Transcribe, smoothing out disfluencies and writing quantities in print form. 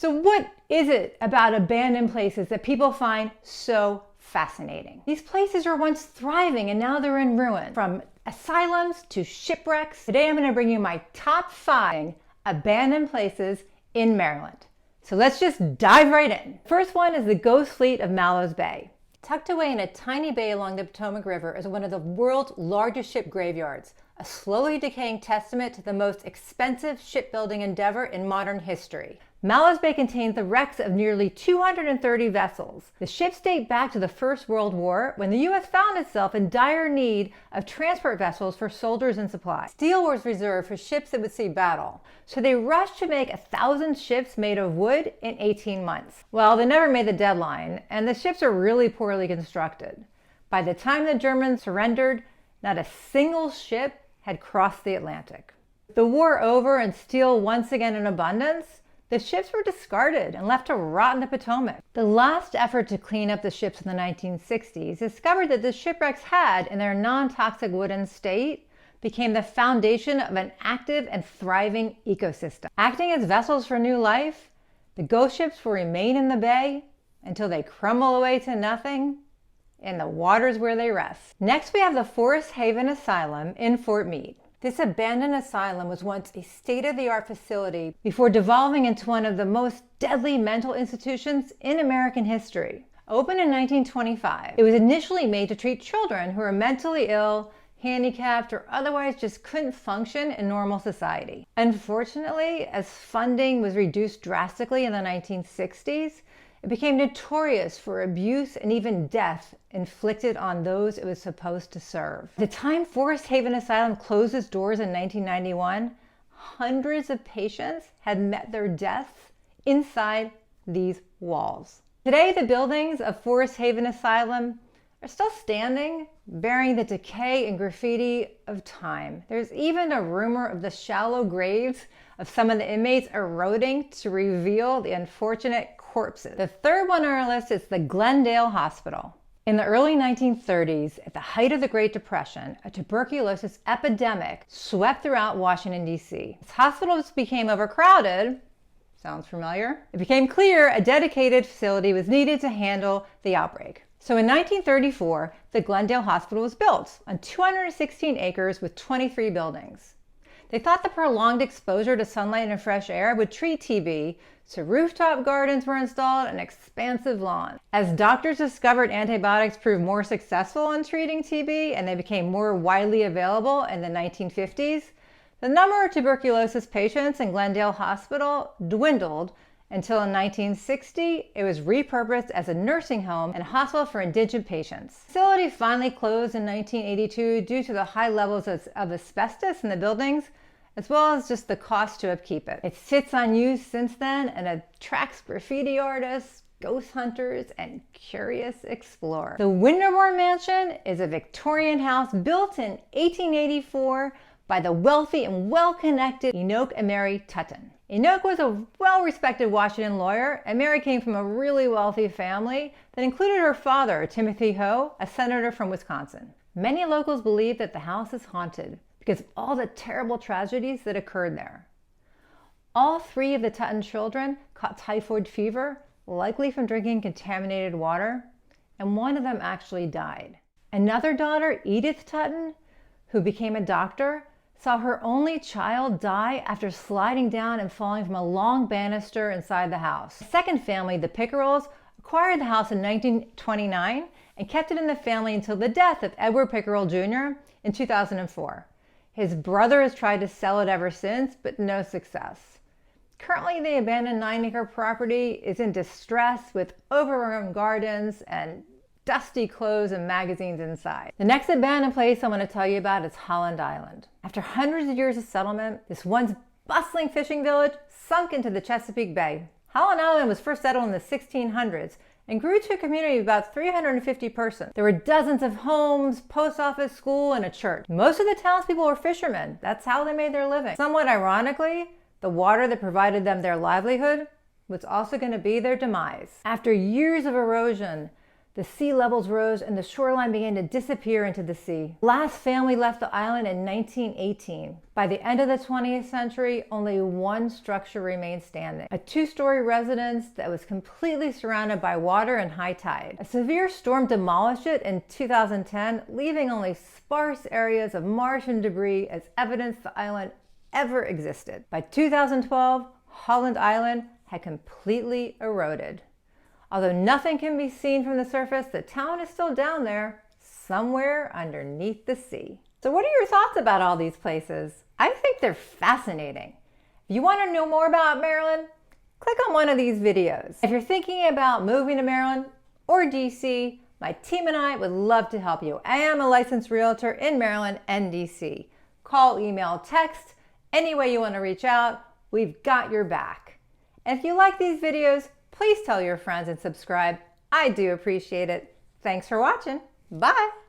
So what is it about abandoned places that people find so fascinating? These places were once thriving and now they're in ruin. From asylums to shipwrecks, today I'm going to bring you my top 5 abandoned places in Maryland. So let's just dive right in. First one is the Ghost Fleet of Mallows Bay. Tucked away in a tiny bay along the Potomac River is one of the world's largest ship graveyards, a slowly decaying testament to the most expensive shipbuilding endeavor in modern history. Mallows Bay contains the wrecks of nearly 230 vessels. The ships date back to the First World War, when the U.S. found itself in dire need of transport vessels for soldiers and supplies. Steel was reserved for ships that would see battle, so they rushed to make 1,000 ships made of wood in 18 months. Well, they never made the deadline, and the ships are really poorly constructed. By the time the Germans surrendered, not a single ship had crossed the Atlantic. With the war over and steel once again in abundance, the ships were discarded and left to rot in the Potomac. The last effort to clean up the ships in the 1960s discovered that the shipwrecks had, in their non-toxic wooden state, became the foundation of an active and thriving ecosystem. Acting as vessels for new life, the ghost ships will remain in the bay until they crumble away to nothing in the waters where they rest. Next, we have the Forest Haven Asylum in Fort Meade. This abandoned asylum was once a state-of-the-art facility before devolving into one of the most deadly mental institutions in American history. Opened in 1925, it was initially made to treat children who were mentally ill, handicapped, or otherwise just couldn't function in normal society. Unfortunately, as funding was reduced drastically in the 1960s, it became notorious for abuse and even death inflicted on those it was supposed to serve. At the time Forest Haven Asylum closed its doors in 1991, hundreds of patients had met their deaths inside these walls. Today, the buildings of Forest Haven Asylum are still standing, bearing the decay and graffiti of time. There's even a rumor of the shallow graves of some of the inmates eroding to reveal the unfortunate corpses. The third one on our list is the Glendale Hospital. In the early 1930s, at the height of the Great Depression, a tuberculosis epidemic swept throughout Washington, D.C. As hospitals became overcrowded, sounds familiar? It became clear a dedicated facility was needed to handle the outbreak. So in 1934, the Glendale Hospital was built on 216 acres with 23 buildings. They thought the prolonged exposure to sunlight and fresh air would treat TB, so rooftop gardens were installed and expansive lawns. As doctors discovered antibiotics proved more successful in treating TB and they became more widely available in the 1950s, the number of tuberculosis patients in Glendale Hospital dwindled until in 1960, it was repurposed as a nursing home and hospital for indigent patients. The facility finally closed in 1982 due to the high levels of asbestos in the buildings, as well as just the cost to upkeep it. It sits unused since then and attracts graffiti artists, ghost hunters, and curious explorers. The Winderbourne Mansion is a Victorian house built in 1884 by the wealthy and well-connected Enoch and Mary Tutton. Enoch was a well-respected Washington lawyer, and Mary came from a really wealthy family that included her father, Timothy Ho, a senator from Wisconsin. Many locals believe that the house is haunted because of all the terrible tragedies that occurred there. All 3 of the Tutton children caught typhoid fever, likely from drinking contaminated water, and one of them actually died. Another daughter, Edith Tutton, who became a doctor, saw her only child die after sliding down and falling from a long banister inside the house. The second family, the Pickerels, acquired the house in 1929 and kept it in the family until the death of Edward Pickerel Jr. in 2004. His brother has tried to sell it ever since, but no success. Currently, the abandoned 9-acre property is in distress with overrun gardens and dusty clothes and magazines inside. The next abandoned place I want to tell you about is Holland Island. After hundreds of years of settlement, this once bustling fishing village sunk into the Chesapeake Bay. Holland Island was first settled in the 1600s and grew to a community of about 350 persons. There were dozens of homes, post office, school, and a church. Most of the townspeople were fishermen. That's how they made their living. Somewhat ironically, the water that provided them their livelihood was also going to be their demise. After years of erosion, The sea levels rose and the shoreline began to disappear into the sea. Last family left the island in 1918. By the end of the 20th century, only one structure remained standing. A 2-story residence that was completely surrounded by water and high tide. A severe storm demolished it in 2010, leaving only sparse areas of marsh and debris as evidence the island ever existed. By 2012, Holland Island had completely eroded. Although nothing can be seen from the surface, the town is still down there, somewhere underneath the sea. So what are your thoughts about all these places? I think they're fascinating. If you want to know more about Maryland, click on one of these videos. If you're thinking about moving to Maryland or DC, my team and I would love to help you. I am a licensed realtor in Maryland and DC. Call, email, text, any way you want to reach out, we've got your back. And if you like these videos, please tell your friends and subscribe. I do appreciate it. Thanks for watching. Bye.